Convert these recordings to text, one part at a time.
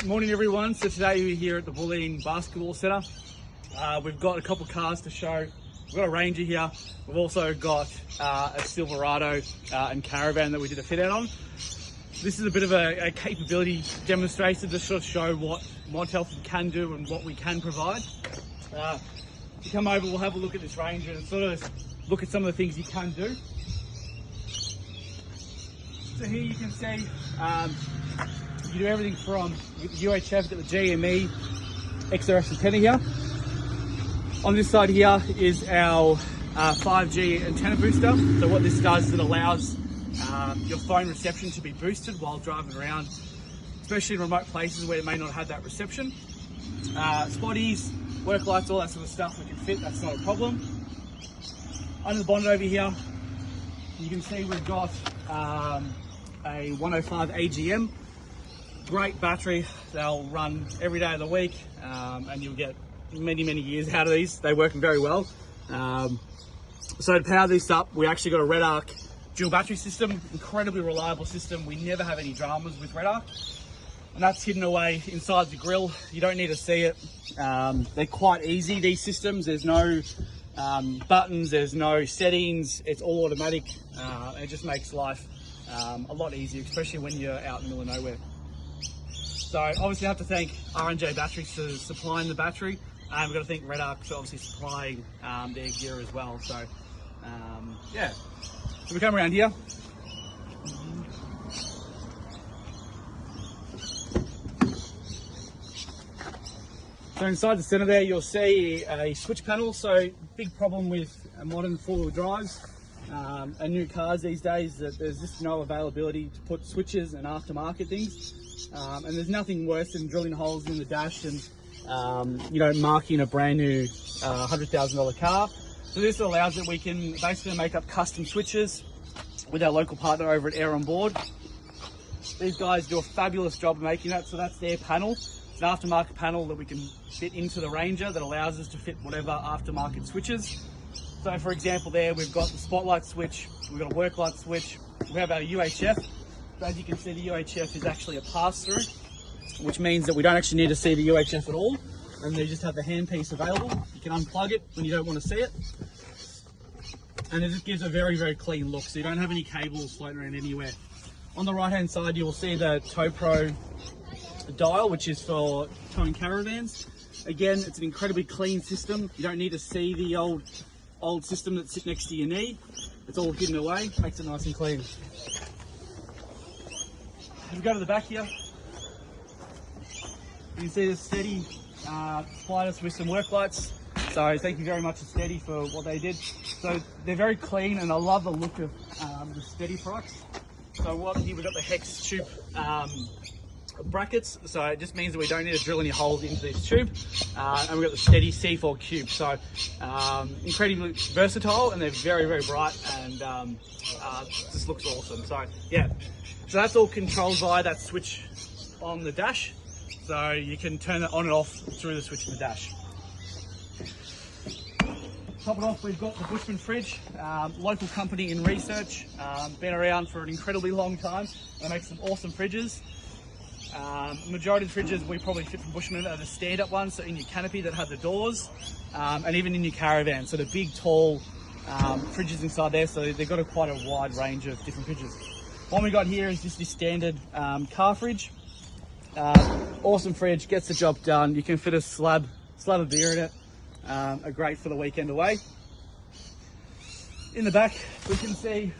Morning everyone. So today we're here at the Bulleen Basketball Centre. We've got a couple of cars to show. We've got a Ranger here. We've also got a Silverado and Caravan that we did a fit out on. This is a bit of a capability demonstration to sort of show what Mod Health can do and what we can provide. If you come over, we'll have a look at this Ranger and sort of look at some of the things you can do. So here you can see you do everything from UHF to the GME XRS antenna here. On this side here is our 5G antenna booster. So what this does is it allows your phone reception to be boosted while driving around, especially in remote places where it may not have that reception. Spotties, work lights, all that sort of stuff we can fit, that's not a problem. Under the bonnet over here, you can see we've got a 105 AGM. Great battery, they'll run every day of the week and you'll get many years out of these. They work very well. So to power this up, we actually got a Red Arc dual battery system, incredibly reliable system. We never have any dramas with Red Arc, and that's hidden away inside the grill. You don't need to see it. They're quite easy, these systems. There's no buttons, there's no settings, it's all automatic. It just makes life a lot easier, especially when you're out in the middle of nowhere. So obviously I have to thank R&J Batteries for supplying the battery. We've got to thank Red Arc for obviously supplying their gear as well. So yeah, so we come around here. So inside the centre there you'll see a switch panel. So big problem with modern four-wheel drives and new cars these days that there's just no availability to put switches and aftermarket things. And there's nothing worse than drilling holes in the dash and marking a brand new $100,000 car. So this allows that we can basically make up custom switches with our local partner over at Air On Board. These guys do a fabulous job of making that. So that's their panel. It's an aftermarket panel that we can fit into the Ranger that allows us to fit whatever aftermarket switches. So for example there we've got the spotlight switch, we've got a work light switch, we have our UHF. So as you can see, the UHF is actually a pass-through, which means that we don't actually need to see the UHF at all, and they just have the handpiece available. You can unplug it when you don't want to see it, and it just gives a very clean look, so you don't have any cables floating around anywhere. On the right-hand side, you will see the Tow Pro dial, which is for towing caravans. Again, it's an incredibly clean system. You don't need to see the old system that sits next to your knee. It's all hidden away, makes it nice and clean. If we go to the back here, you can see the Steady supplied us with some work lights. So thank you very much to Steady for what they did. So they're very clean and I love the look of the Steady products. So here we've got the hex tube brackets. So it just means that we don't need to drill any holes into this tube. And we've got the Steady C4 cube. So incredibly versatile, and they're very bright, and just looks awesome. So yeah. So that's all controlled via that switch on the dash. So you can turn it on and off through the switch in the dash. Top it off, we've got the Bushman fridge, local company in research, been around for an incredibly long time. They make some awesome fridges. Majority of the fridges we probably fit from Bushman are the stand-up ones, so in your canopy that have the doors, and even in your caravan. So the big, tall fridges inside there, so they've got quite a wide range of different fridges. One we got here is just this standard car fridge. Awesome fridge, gets the job done. You can fit a slab of beer in it. Are great for the weekend away. In the back, we can see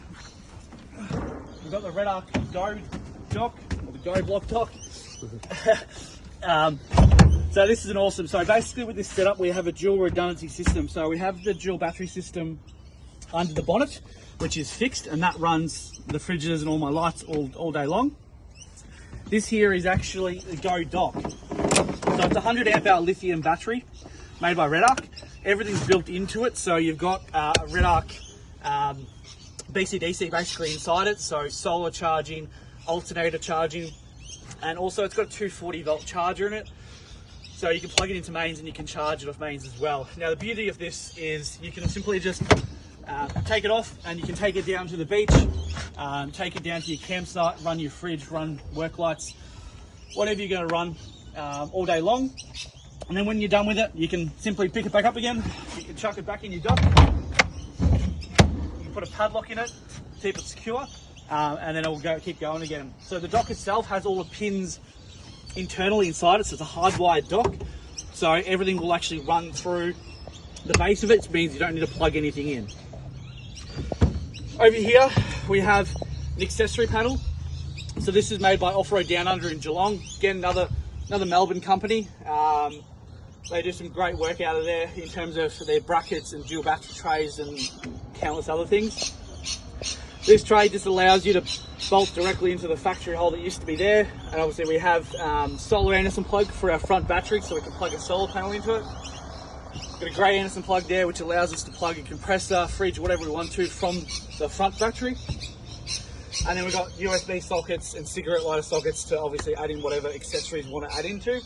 we've got the Red Arc Go dock, or the Go block dock. So this is an awesome. So basically, with this setup, we have a dual redundancy system. So we have the dual battery system under the bonnet, which is fixed, and that runs the fridges and all my lights all day long. This here is actually the Go dock. So it's a 100 amp hour lithium battery made by Red Arc. Everything's built into it, so you've got a Red Arc BCDC basically inside it, so solar charging, alternator charging, and also it's got a 240 volt charger in it. So you can plug it into mains and you can charge it off mains as well. Now the beauty of this is you can simply just take it off and you can take it down to the beach, take it down to your campsite, run your fridge, run work lights. whatever you're going to run all day long. And then when you're done with it, you can simply pick it back up again. You can chuck it back in your dock. You can put a padlock in it, keep it secure, and then it will keep going again. So the dock itself has all the pins internally inside it, so it's a hardwired dock. So everything will actually run through the base of it, which means you don't need to plug anything in. Over here, we have an accessory panel. So this is made by Off-Road Down Under in Geelong. Again, another Melbourne company. They do some great work out of there in terms of their brackets and dual battery trays and countless other things. This tray just allows you to bolt directly into the factory hole that used to be there. And obviously we have solar Anderson plug for our front battery, so we can plug a solar panel into it. Got a grey Anderson plug there, which allows us to plug a compressor, fridge, whatever we want to from the front battery. And then we've got USB sockets and cigarette lighter sockets to obviously add in whatever accessories you want to add into.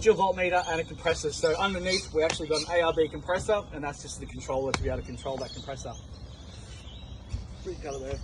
Dual voltmeter and a compressor. So underneath we actually got an ARB compressor, and that's just the controller to be able to control that compressor. Pretty colour there.